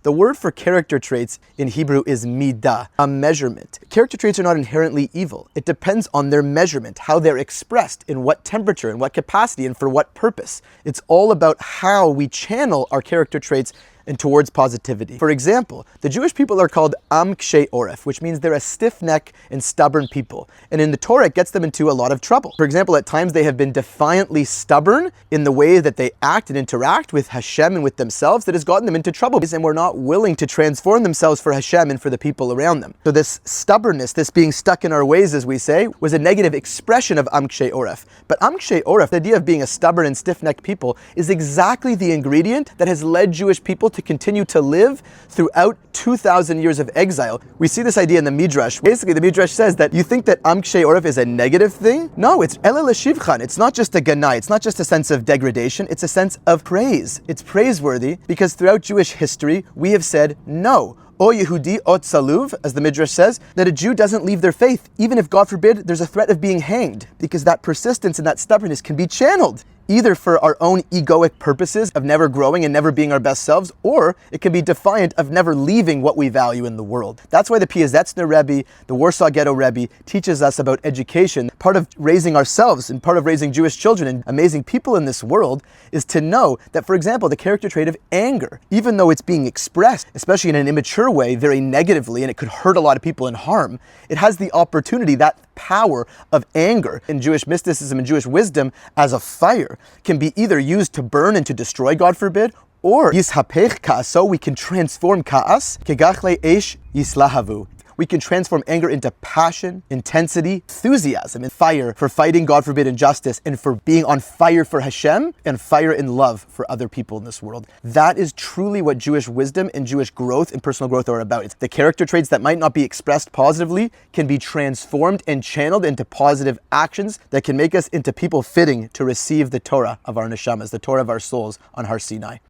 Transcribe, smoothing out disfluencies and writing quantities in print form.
The word for character traits in Hebrew is midah, a measurement. Character traits are not inherently evil. It depends on their measurement, how they're expressed, in what temperature, in what capacity, and for what purpose. It's all about how we channel our character traits and towards positivity. For example, the Jewish people are called am kshei oref, which means they're a stiff neck and stubborn people. And in the Torah, it gets them into a lot of trouble. For example, at times they have been defiantly stubborn in the way that they act and interact with Hashem and with themselves that has gotten them into trouble, and were not willing to transform themselves for Hashem and for the people around them. So this stubbornness, this being stuck in our ways, as we say, was a negative expression of am kshei oref. But am kshei oref, the idea of being a stubborn and stiff-necked people, is exactly the ingredient that has led Jewish people to continue to live throughout 2,000 years of exile. We see this idea in the Midrash. Basically, the Midrash says that you think that am kshei oref is a negative thing? No, it's ela l'shivchan. It's not just a ganai. It's not just a sense of degradation. It's a sense of praise. It's praiseworthy because throughout Jewish history, we have said no. O Yehudi o tzaluv, as the Midrash says, that a Jew doesn't leave their faith, even if, God forbid, there's a threat of being hanged, because that persistence and that stubbornness can be channeled either for our own egoic purposes of never growing and never being our best selves, or it can be defiant of never leaving what we value in the world. That's why the Piazetzner Rebbe, the Warsaw Ghetto Rebbe, teaches us about education. Part of raising ourselves and part of raising Jewish children and amazing people in this world is to know that, for example, the character trait of anger, even though it's being expressed, especially in an immature way, very negatively, and it could hurt a lot of people and harm, it has the opportunity, that power of anger in Jewish mysticism and Jewish wisdom as a fire, can be either used to burn and to destroy, God forbid, or yishapech ka'aso, we can transform ka'as, kegachle eish yislahavu. We can transform anger into passion, intensity, enthusiasm, and fire for fighting, God forbid, injustice, and for being on fire for Hashem, and fire in love for other people in this world. That is truly what Jewish wisdom and Jewish growth and personal growth are about. It's the character traits that might not be expressed positively can be transformed and channeled into positive actions that can make us into people fitting to receive the Torah of our neshamas, the Torah of our souls on Har Sinai.